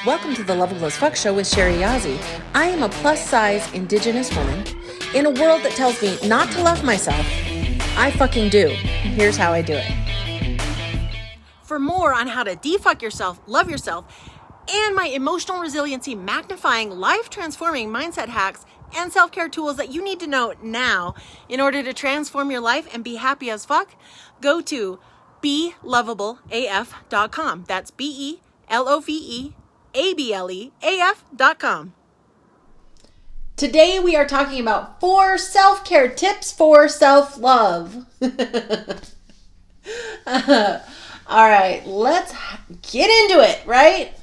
Welcome to the Loveable as Fuck show with Sherry Yazzie. I am a plus-size Indigenous woman in a world that tells me not to love myself. I fucking do. Here's how I do it. For more on how to defuck yourself, love yourself, and my emotional resiliency magnifying, life-transforming mindset hacks and self-care tools that you need to know now in order to transform your life and be happy as fuck, go to belovableaf.com. That's BELOVEABLEAF.com. Today we are talking about 4 self-care tips for self-love. All right, let's get into it, right?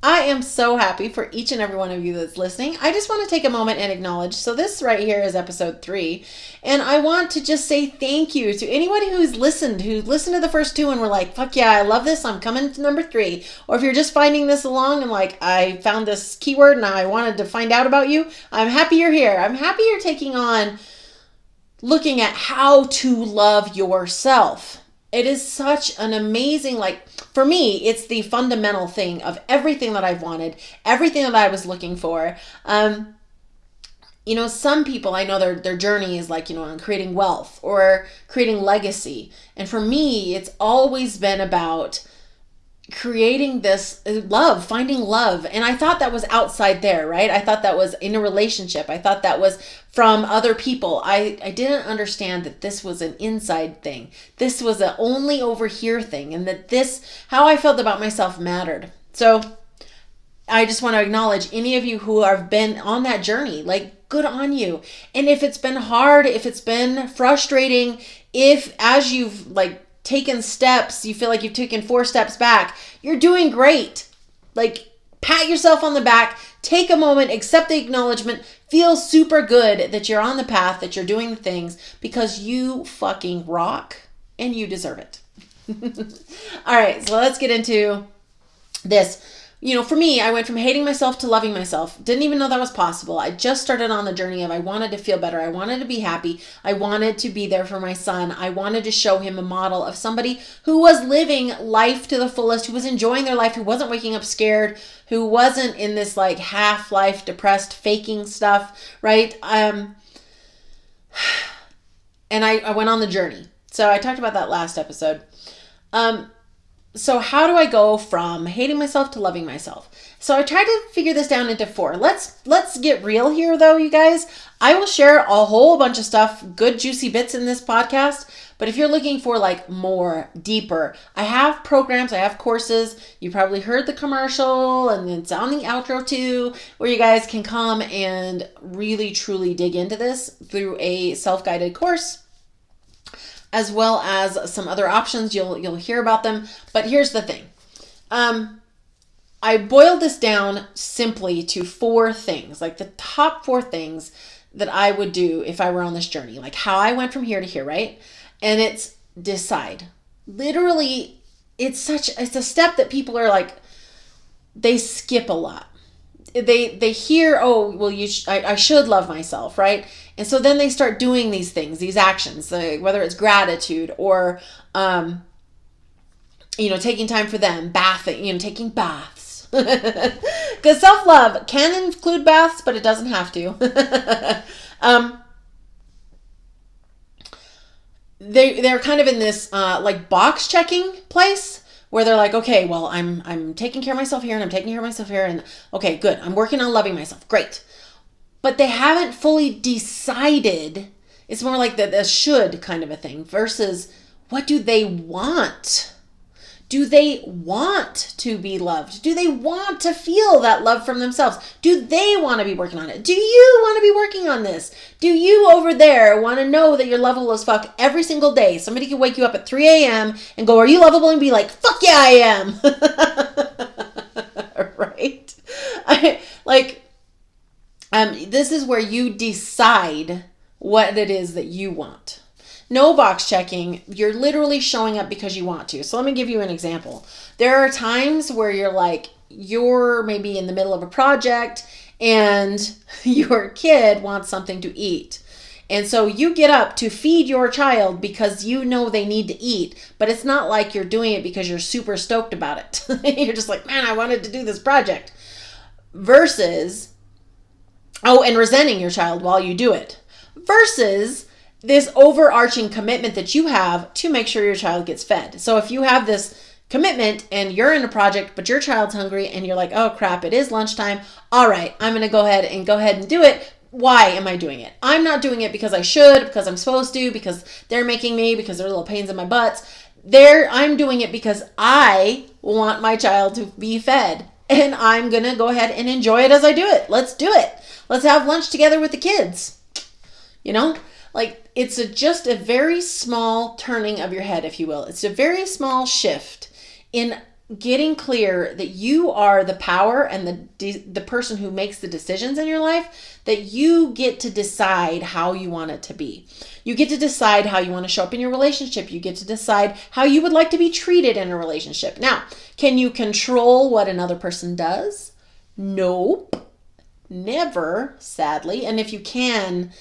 I am so happy for each and every one of you that's listening. I just want to take a moment and acknowledge. So this right here is episode 3. And I want to just say thank you to anybody who listened to the first 2 and were like, fuck yeah, I love this. I'm coming to number 3. Or if you're just finding this along and like, I found this keyword and I wanted to find out about you, I'm happy you're here. I'm happy you're taking on looking at how to love yourself. It is such an amazing, for me, it's the fundamental thing of everything that I've wanted, everything that I was looking for. Some people, I know their journey is on creating wealth or creating legacy. And for me, it's always been about creating this love, finding love. And I thought that was outside there, right? I thought that was in a relationship. I thought that was from other people. I didn't understand that this was an inside thing. This was a only over here thing, and that how I felt about myself mattered. So I just want to acknowledge any of you who have been on that journey, good on you. And if it's been hard, if it's been frustrating, if as you've taken steps, you feel like you've taken 4 steps back, you're doing great. Pat yourself on the back, take a moment, accept the acknowledgement, feel super good that you're on the path, that you're doing the things, because you fucking rock and you deserve it. All right, so let's get into this. For me, I went from hating myself to loving myself. Didn't even know that was possible. I just started on the journey of I wanted to feel better. I wanted to be happy. I wanted to be there for my son. I wanted to show him a model of somebody who was living life to the fullest, who was enjoying their life, who wasn't waking up scared, who wasn't in this half-life depressed faking stuff, right? And I went on the journey. So I talked about that last episode. So how do I go from hating myself to loving myself? So I tried to figure this down into 4. Let's get real here though, you guys. I will share a whole bunch of stuff, good juicy bits in this podcast. But if you're looking for more, deeper, I have programs, I have courses. You probably heard the commercial and it's on the outro too, where you guys can come and really truly dig into this through a self-guided course, as well as some other options. You'll hear about them. But here's the thing. I boiled this down simply to 4 things, the top 4 things that I would do if I were on this journey, how I went from here to here, right? And it's decide. Literally, it's a step that people are they skip a lot. They hear, oh, well, I should love myself, right? And so then they start doing these things, these actions, whether it's gratitude or, taking time for them, bathing, taking baths. Because self-love can include baths, but it doesn't have to. They're kind of in this box checking place, where they're okay, well, I'm taking care of myself here and I'm taking care of myself here, and okay, good. I'm working on loving myself. Great. But they haven't fully decided. It's more like the should kind of a thing versus what do they want? Do they want to be loved? Do they want to feel that love from themselves? Do they want to be working on it? Do you want to be working on this? Do you over there want to know that you're lovable as fuck every single day? Somebody can wake you up at 3 a.m. and go, are you lovable? And be like, fuck yeah, I am. Right? This is where you decide what it is that you want. No box checking. You're literally showing up because you want to. So let me give you an example. There are times where you're maybe in the middle of a project and your kid wants something to eat. And so you get up to feed your child because you know they need to eat, but it's not like you're doing it because you're super stoked about it. You're just like, man, I wanted to do this project. Versus, and resenting your child while you do it. Versus this overarching commitment that you have to make sure your child gets fed. So if you have this commitment and you're in a project, but your child's hungry and you're like, oh crap, it is lunchtime. All right, I'm going to go ahead and do it. Why am I doing it? I'm not doing it because I should, because I'm supposed to, because they're making me, because they're little pains in my butts. I'm doing it because I want my child to be fed, and I'm going to go ahead and enjoy it as I do it. Let's do it. Let's have lunch together with the kids. Like it's just a very small turning of your head, if you will. It's a very small shift in getting clear that you are the power and the person who makes the decisions in your life, that you get to decide how you want it to be. You get to decide how you want to show up in your relationship. You get to decide how you would like to be treated in a relationship. Now, can you control what another person does? Nope. Never, sadly. And if you can,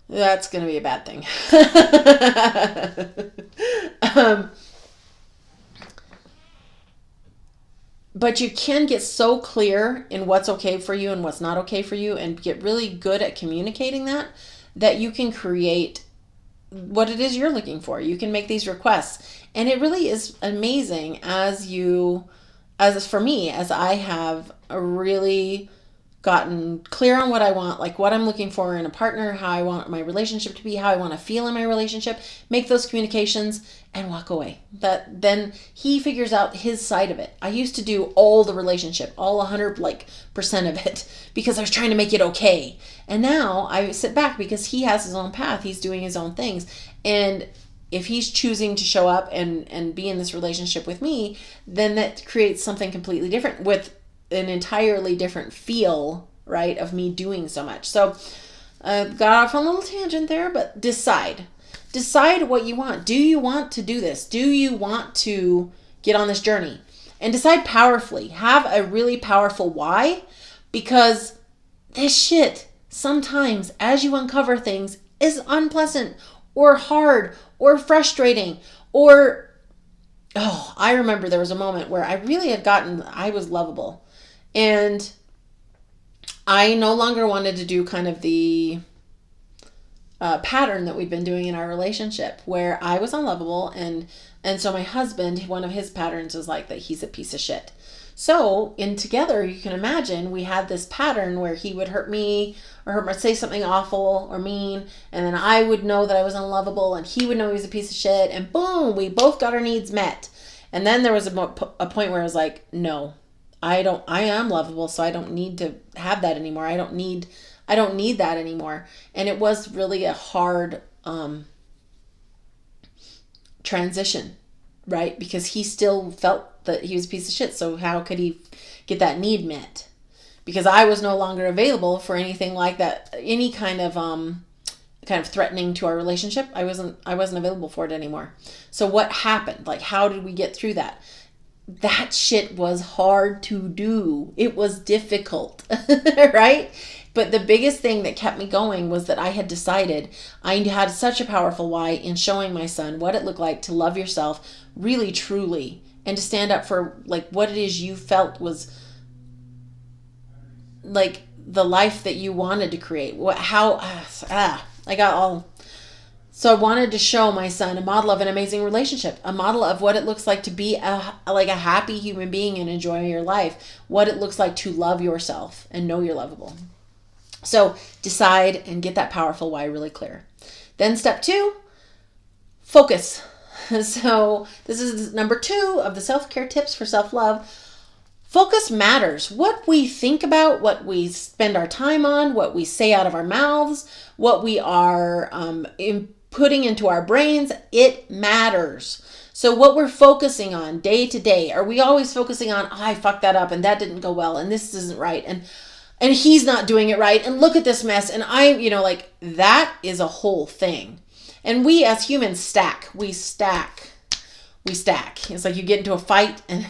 that's going to be a bad thing. But you can get so clear in what's okay for you and what's not okay for you, and get really good at communicating that you can create what it is you're looking for. You can make these requests. And it really is amazing as for me, as I have really gotten clear on what I want, like what I'm looking for in a partner, how I want my relationship to be, how I want to feel in my relationship, make those communications and walk away. Then he figures out his side of it. I used to do all the relationship, all 100% of it, because I was trying to make it okay. And now I sit back because he has his own path. He's doing his own things. And if he's choosing to show up and be in this relationship with me, then that creates something completely different with an entirely different feel, right, of me doing so much. So got off on a little tangent there, but decide what you want. Do you want to do this? Do you want to get on this journey? And decide powerfully. Have a really powerful why, because this shit sometimes, as you uncover things, is unpleasant or hard or frustrating or I remember there was a moment where I was lovable. And I no longer wanted to do kind of the pattern that we've been doing in our relationship, where I was unlovable, and so my husband, one of his patterns is like that he's a piece of shit. So together, you can imagine, we had this pattern where he would hurt me or say something awful or mean, and then I would know that I was unlovable, and he would know he was a piece of shit, and boom, we both got our needs met. And then there was a point where I was like, no, I am lovable, so I don't need to have that anymore. I don't need that anymore. And it was really a hard transition, right? Because he still felt that he was a piece of shit. So how could he get that need met? Because I was no longer available for anything like that, any kind of threatening to our relationship. I wasn't available for it anymore. So what happened? Like, how did we get through that? That shit was hard to do. It was difficult, right? But the biggest thing that kept me going was that I had decided I had such a powerful why in showing my son what it looked like to love yourself really, truly, and to stand up for like what it is you felt was like the life that you wanted to create. So I wanted to show my son a model of an amazing relationship, a model of what it looks like to be a happy human being and enjoy your life, what it looks like to love yourself and know you're lovable. So decide and get that powerful why really clear. Then step 2, focus. So this is number 2 of the self-care tips for self-love. Focus matters. What we think about, what we spend our time on, what we say out of our mouths, what we are putting into our brains, it matters. So what we're focusing on day to day, are we always focusing on, I fucked that up and that didn't go well and this isn't right and he's not doing it right and look at this mess and that is a whole thing. And we as humans stack. It's like you get into a fight and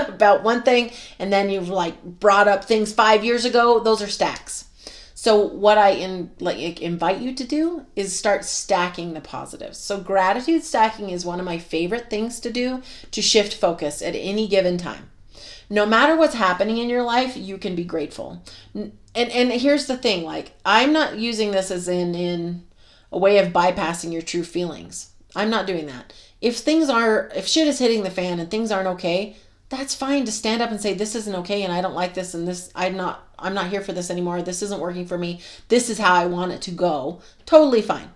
about one thing and then you've brought up things 5 years ago. Those are stacks. So what I invite you to do is start stacking the positives. So gratitude stacking is one of my favorite things to do to shift focus at any given time. No matter what's happening in your life, you can be grateful. And here's the thing, like, I'm not using this as in a way of bypassing your true feelings. I'm not doing that. If shit is hitting the fan and things aren't okay, that's fine to stand up and say, this isn't okay and I don't like this and this, I'm not here for this anymore. This isn't working for me. This is how I want it to go. Totally fine.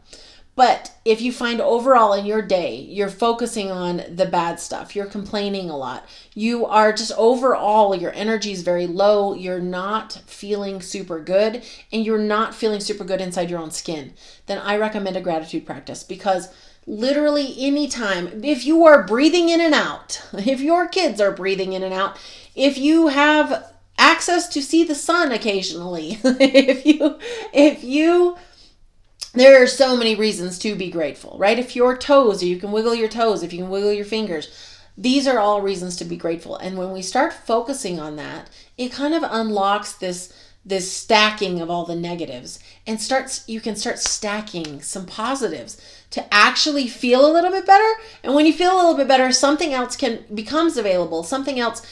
But if you find overall in your day, you're focusing on the bad stuff, you're complaining a lot, you are just overall, your energy is very low, you're not feeling super good, and you're not feeling super good inside your own skin, then I recommend a gratitude practice. Because literally anytime, if you are breathing in and out, if your kids are breathing in and out, if you have access to see the sun occasionally, if you there are so many reasons to be grateful, right? If your toes, you can wiggle your toes, if you can wiggle your fingers, these are all reasons to be grateful. And when we start focusing on that, it kind of unlocks this stacking of all the negatives, and you can start stacking some positives to actually feel a little bit better. And when you feel a little bit better, something else becomes available. Something else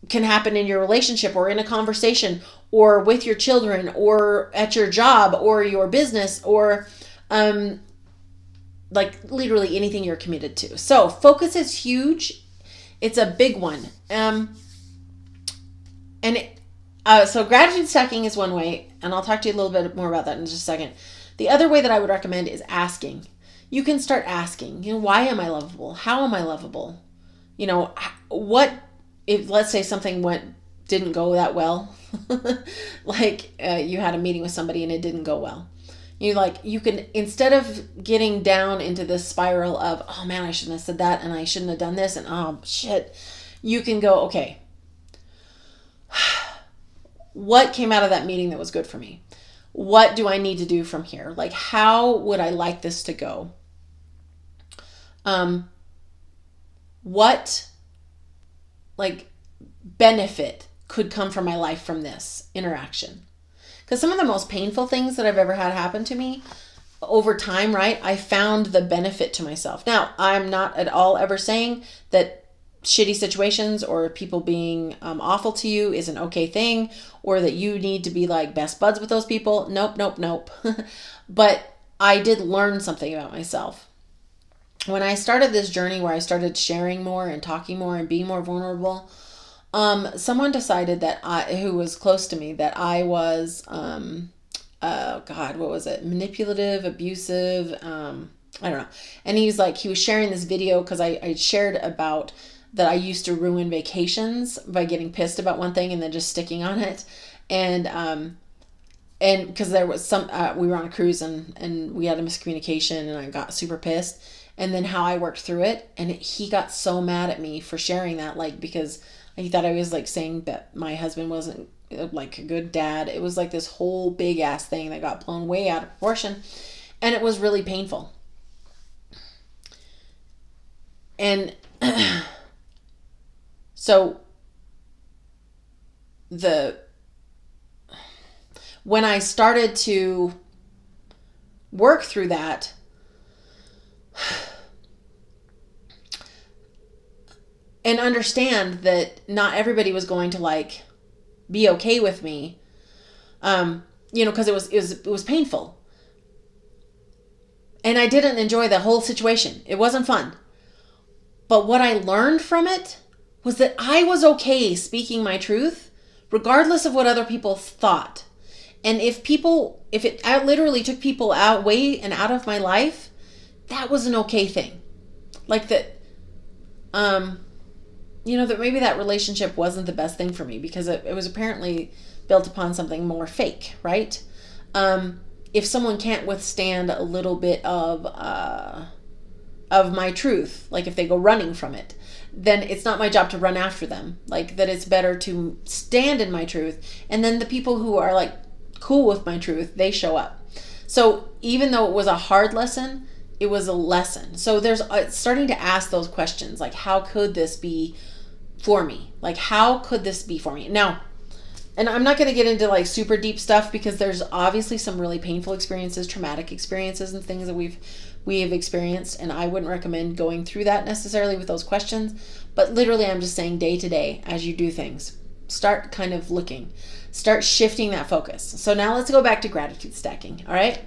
can happen in your relationship or in a conversation or with your children or at your job or your business or like literally anything you're committed to. So focus is huge. It's a big one. So gratitude stacking is one way, and I'll talk to you a little bit more about that in just a second. The other way that I would recommend is asking. You can start asking, why am I lovable? How am I lovable? What if, let's say something didn't go that well, like you had a meeting with somebody and it didn't go well. You can, instead of getting down into this spiral of, oh man, I shouldn't have said that and I shouldn't have done this and oh shit, you can go, okay, what came out of that meeting that was good for me? What do I need to do from here? Like, how would I like this to go? What benefit could come from my life from this interaction? Because some of the most painful things that I've ever had happen to me over time, right? I found the benefit to myself. Now, I'm not at all ever saying that shitty situations or people being awful to you is an okay thing, or that you need to be like best buds with those people. Nope. But I did learn something about myself. When I started this journey where I started sharing more and talking more and being more vulnerable, someone decided who was close to me, that I was, manipulative, abusive, I don't know. And he was sharing this video because I shared about that I used to ruin vacations by getting pissed about one thing and then just sticking on it. And because there was we were on a cruise and we had a miscommunication and I got super pissed, and then how I worked through it. And he got so mad at me for sharing that, because he thought I was saying that my husband wasn't a good dad. It was this whole big ass thing that got blown way out of proportion. And it was really painful. And so when I started to work through that, and understand that not everybody was going to be okay with me, because it was painful, and I didn't enjoy the whole situation. It wasn't fun. But what I learned from it was that I was okay speaking my truth, regardless of what other people thought. And if it literally took people away and out of my life, that was an okay thing. That maybe that relationship wasn't the best thing for me because it was apparently built upon something more fake, right? If someone can't withstand a little bit of my truth, if they go running from it, then it's not my job to run after them. That it's better to stand in my truth, and then the people who are cool with my truth, they show up. So even though it was a hard lesson, it was a lesson. So there's starting to ask those questions, how could this be for me? How could this be for me? Now, and I'm not going to get into like super deep stuff because there's obviously some really painful experiences, traumatic experiences and things that we have experienced, and I wouldn't recommend going through that necessarily with those questions. But literally, I'm just saying day to day as you do things, start kind of looking, start shifting that focus. So now let's go back to gratitude stacking. All right.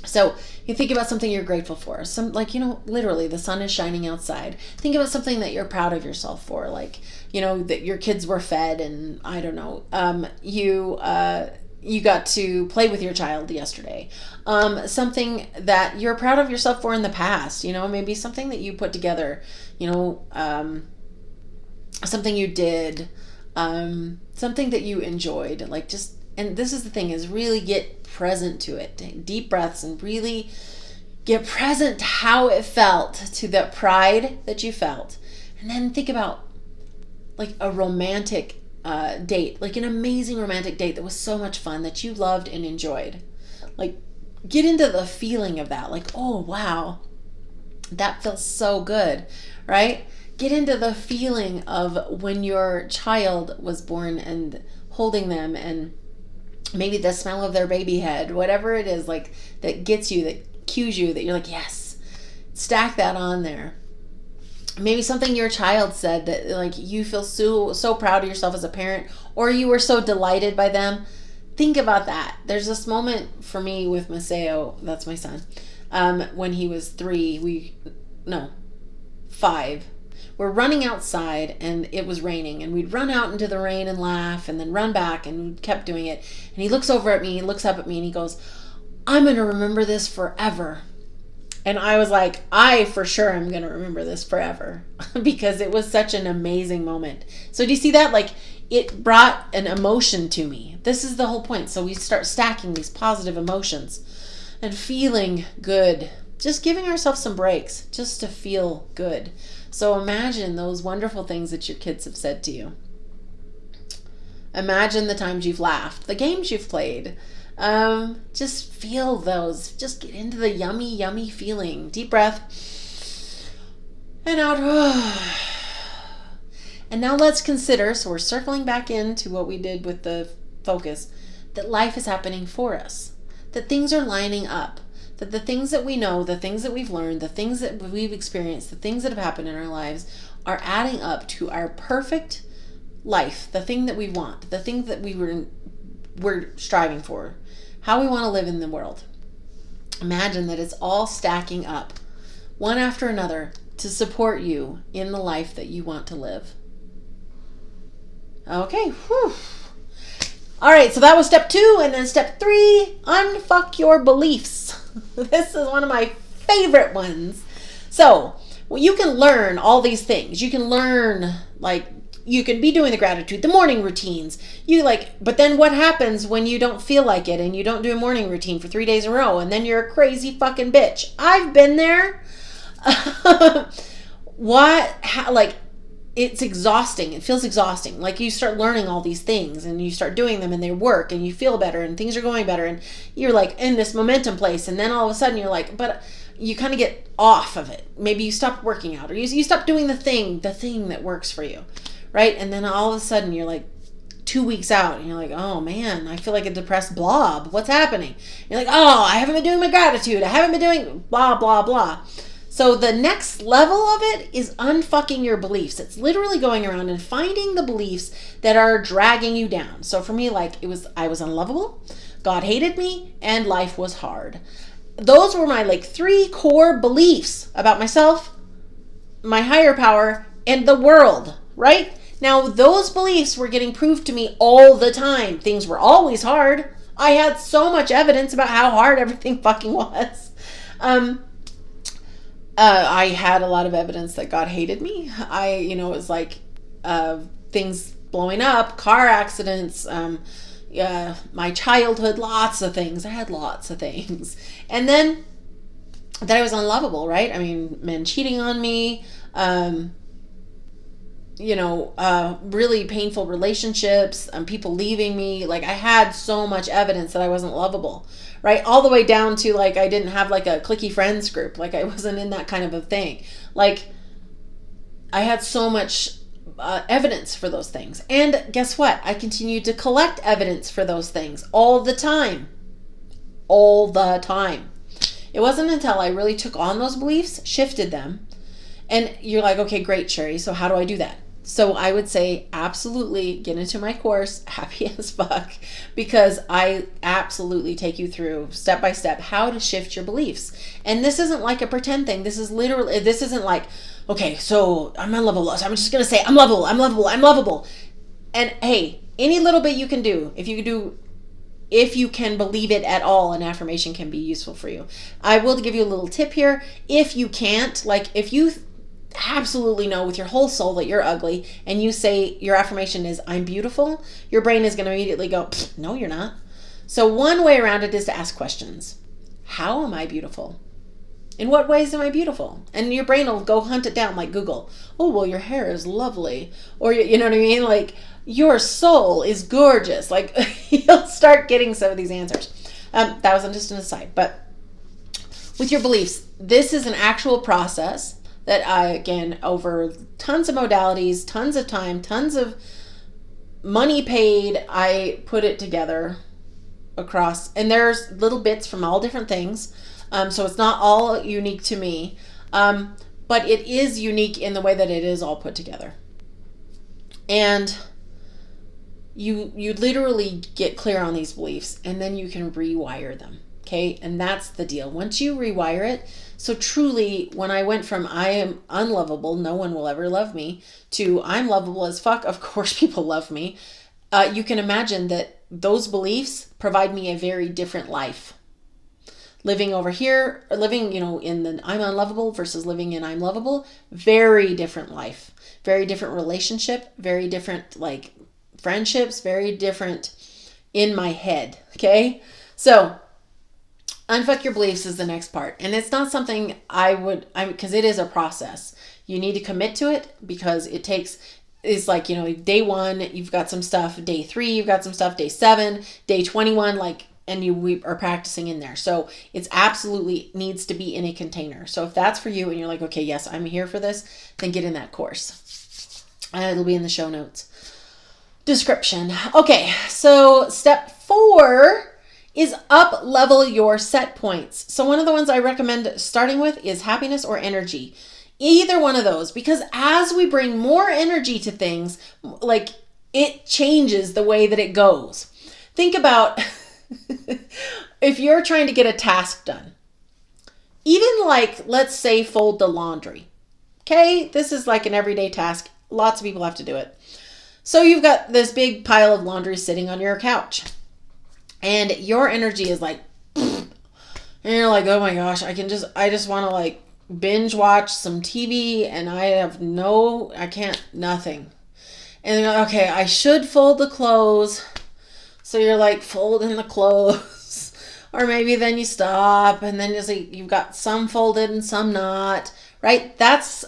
So you think about something you're grateful for. Some, like, literally the sun is shining outside. Think about something that you're proud of yourself for. Like, that your kids were fed, and I don't know, you got to play with your child yesterday. Something that you're proud of yourself for in the past, maybe something that you put together, something you did, something that you enjoyed, like just, and this is the thing, is really get present to it. Take deep breaths and really get present to how it felt, to the pride that you felt. And then think about like a romantic date, like an amazing romantic date that was so much fun that you loved and enjoyed. Like, get into the feeling of that. Like, oh, wow, that feels so good, right? Get into the feeling of when your child was born and holding them, and maybe the smell of their baby head, whatever it is, like that gets you, that cues you, that you're like, yes, stack that on there. Maybe something your child said that like you feel so proud of yourself as a parent, or you were so delighted by them. Think about that. There's this moment for me with Maseo, that's my son, when he was 5. We're running outside and it was raining, and we'd run out into the rain and laugh and then run back, and we kept doing it. And he looks over at me, he looks up at me, and he goes, "I'm going to remember this forever." And I was like, I for sure am going to remember this forever because it was such an amazing moment. So do you see that? Like, it brought an emotion to me. This is the whole point. So we start stacking these positive emotions and feeling good. Just giving ourselves some breaks just to feel good. So imagine those wonderful things that your kids have said to you. Imagine the times you've laughed, the games you've played. Just feel those. Just get into the yummy, yummy feeling. Deep breath. And out. And now let's consider, so we're circling back into what we did with the focus, that life is happening for us. That things are lining up. That the things that we know, the things that we've learned, the things that we've experienced, the things that have happened in our lives are adding up to our perfect life. The thing that we want. The thing that we're striving for. How we want to live in the world. Imagine that it's all stacking up, one after another, to support you in the life that you want to live. Okay. Whew. All right, so that was step 2, and then step 3, unfuck your beliefs. This is one of my favorite ones. So, you can learn all these things. You can learn, like, you can be doing the gratitude, the morning routines. But then what happens when you don't feel like it and you don't do a morning routine for 3 days in a row, and then you're a crazy fucking bitch? I've been there. It's exhausting. It feels exhausting. Like, you start learning all these things and you start doing them and they work and you feel better and things are going better and you're like in this momentum place, and then all of a sudden you're like, but you kind of get off of it. Maybe you stop working out, or you stop doing the thing that works for you. Right? And then all of a sudden you're like 2 weeks out and you're like, oh man, I feel like a depressed blob. What's happening? You're like, oh, I haven't been doing my gratitude. I haven't been doing blah, blah, blah. So the next level of it is unfucking your beliefs. It's literally going around and finding the beliefs that are dragging you down. So for me, like, I was unlovable, God hated me, and life was hard. Those were my 3 core beliefs about myself, my higher power, and the world, right? Now, those beliefs were getting proved to me all the time. Things were always hard. I had so much evidence about how hard everything fucking was. I had a lot of evidence that God hated me. It was like things blowing up, car accidents, my childhood, lots of things. I had lots of things. And then that I was unlovable, right? I mean, men cheating on me, really painful relationships, people leaving me. Like, I had so much evidence that I wasn't lovable, right? All the way down to, like, I didn't have, like, a cliquey friends group. Like, I wasn't in that kind of a thing. Like, I had so much evidence for those things. And guess what? I continue to collect evidence for those things all the time. All the time. It wasn't until I really took on those beliefs, shifted them, and you're like, okay, great, Sherry. So how do I do that? So I would say absolutely get into my course, Happy as Fuck, because I absolutely take you through step by step how to shift your beliefs. And this isn't like a pretend thing. This isn't like, okay, so I'm unlovable. So I'm just going to say I'm lovable, I'm lovable, I'm lovable. And hey, any little bit you can do, if you can believe it at all, an affirmation can be useful for you. I will give you a little tip here. If you can't, like if you absolutely know with your whole soul that you're ugly and you say your affirmation is I'm beautiful, your brain is going to immediately go, no, you're not. So one way around it is to ask questions. How am I beautiful? In what ways am I beautiful? And your brain will go hunt it down like Google. Oh, well, your hair is lovely. Or you know what I mean? Like your soul is gorgeous. Like you'll start getting some of these answers. That was just an aside. But with your beliefs, this is an actual process that I, again, over tons of modalities, tons of time, tons of money paid, I put it together across. And there's little bits from all different things. So it's not all unique to me. But it is unique in the way that it is all put together. And you literally get clear on these beliefs and then you can rewire them. Okay, and that's the deal. Once you rewire it, so truly, when I went from I am unlovable, no one will ever love me, to I'm lovable as fuck, of course people love me, you can imagine that those beliefs provide me a very different life. Living over here, or living, in the I'm unlovable versus living in I'm lovable, very different life. Very different relationship, very different, like, friendships, very different in my head, okay? So, unfuck your beliefs is the next part. And it's not something because it is a process. You need to commit to it because it's like, day 1, you've got some stuff. Day 3, you've got some stuff. Day 7, day 21, we are practicing in there. So it's absolutely needs to be in a container. So if that's for you and you're like, okay, yes, I'm here for this, then get in that course. It'll be in the show notes description. Okay, so step 4 is up level your set points. So one of the ones I recommend starting with is happiness or energy. Either one of those, because as we bring more energy to things, like it changes the way that it goes. Think about if you're trying to get a task done, even like, let's say fold the laundry. Okay, this is like an everyday task. Lots of people have to do it. So you've got this big pile of laundry sitting on your couch. And your energy is like, and you're like, oh my gosh, I just want to like binge watch some TV and I can't, nothing. And you're like, okay, I should fold the clothes. So you're like folding the clothes. Or maybe then you stop and then you've got some folded and some not, right? That's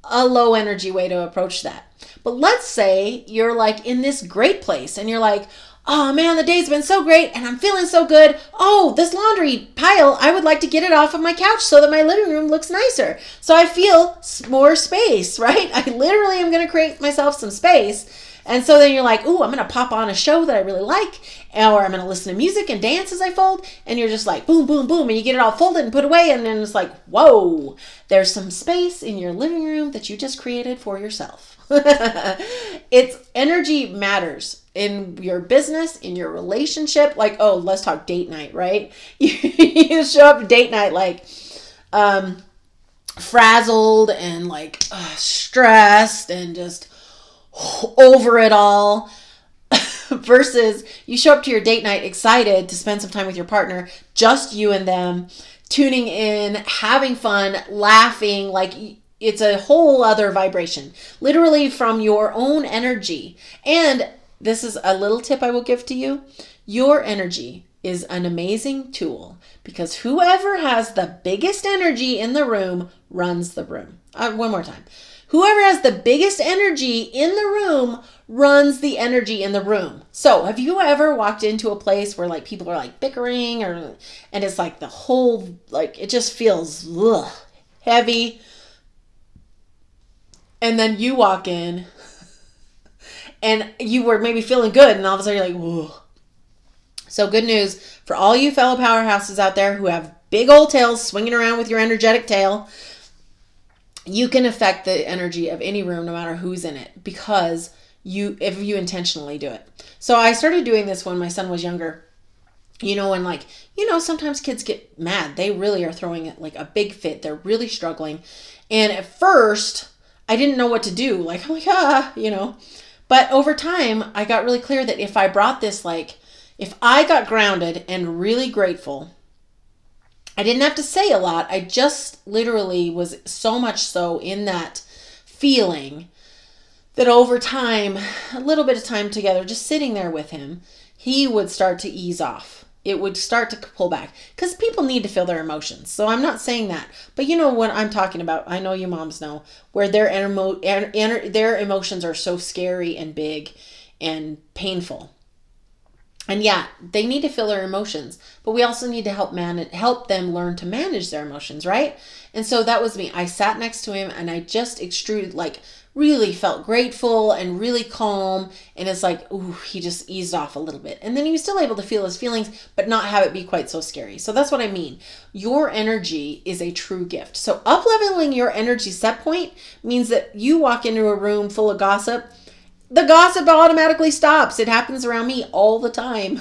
a low energy way to approach that. But let's say you're like in this great place and you're like, oh man, the day's been so great and I'm feeling so good. Oh, this laundry pile, I would like to get it off of my couch so that my living room looks nicer. So I feel more space, right? I literally am going to create myself some space. And so then you're like, ooh, I'm going to pop on a show that I really like, or I'm going to listen to music and dance as I fold. And you're just like, boom, boom, boom. And you get it all folded and put away. And then it's like, whoa, there's some space in your living room that you just created for yourself. It's energy matters in your business, in your relationship. Like, oh, let's talk date night, right? You show up date night like frazzled and like stressed and just over it all versus you show up to your date night excited to spend some time with your partner, just you and them, tuning in, having fun, laughing, like it's a whole other vibration, literally from your own energy. And this is a little tip I will give to you. Your energy is an amazing tool because whoever has the biggest energy in the room runs the room. One more time. Whoever has the biggest energy in the room runs the energy in the room. So have you ever walked into a place where like people are like bickering and it's like the whole, like it just feels heavy. And then you walk in and you were maybe feeling good, and all of a sudden you're like, whoa. So good news for all you fellow powerhouses out there who have big old tails swinging around with your energetic tail. You can affect the energy of any room no matter who's in it, because if you intentionally do it. So I started doing this when my son was younger. When sometimes kids get mad. They really are throwing it like a big fit. They're really struggling. And at first, I didn't know what to do. Like, I'm like, But over time, I got really clear that if I brought this, if I got grounded and really grateful, I didn't have to say a lot. I just literally was so much so in that feeling that over time, a little bit of time together, just sitting there with him, he would start to ease off. It would start to pull back, because people need to feel their emotions. So I'm not saying that, but you know what I'm talking about. I know you moms know, where their emotions are so scary and big and painful. And yeah, they need to feel their emotions, but we also need to help them learn to manage their emotions, right? And so that was me. I sat next to him and I just extruded, really felt grateful and really calm. And it's like, ooh, he just eased off a little bit. And then he was still able to feel his feelings, but not have it be quite so scary. So that's what I mean. Your energy is a true gift. So up-leveling your energy set point means that you walk into a room full of gossip, the gossip automatically stops. It happens around me all the time.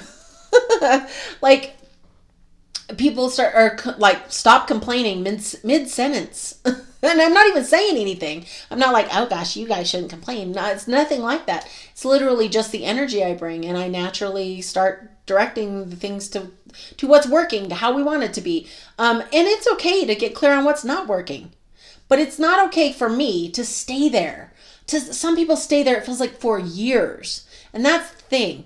People stop complaining mid-sentence. And I'm not even saying anything. I'm not like, oh gosh, you guys shouldn't complain. No, it's nothing like that. It's literally just the energy I bring, and I naturally start directing the things to what's working, to how we want it to be. And it's okay to get clear on what's not working. But it's not okay for me to stay there. Some people stay there, it feels like, for years. And that's the thing.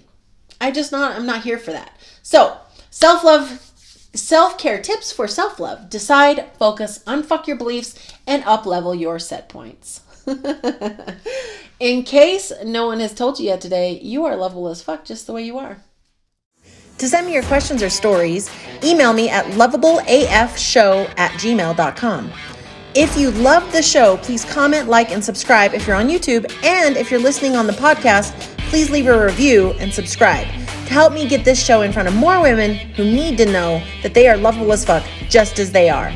I'm not here for that. So, self-care tips for self-love. Decide, focus, unfuck your beliefs, and up-level your set points. In case no one has told you yet today, you are lovable as fuck just the way you are. To send me your questions or stories, email me at loveableafshow@gmail.com. If you loved the show, please comment, like, and subscribe if you're on YouTube. And if you're listening on the podcast, please leave a review and subscribe to help me get this show in front of more women who need to know that they are lovable as fuck just as they are.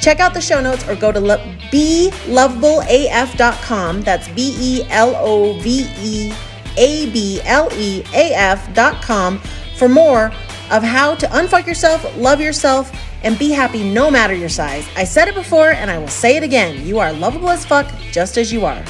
Check out the show notes or go to belovableaf.com. That's belovableaf.com for more of how to unfuck yourself, love yourself, and be happy no matter your size. I said it before and I will say it again. You are lovable as fuck just as you are.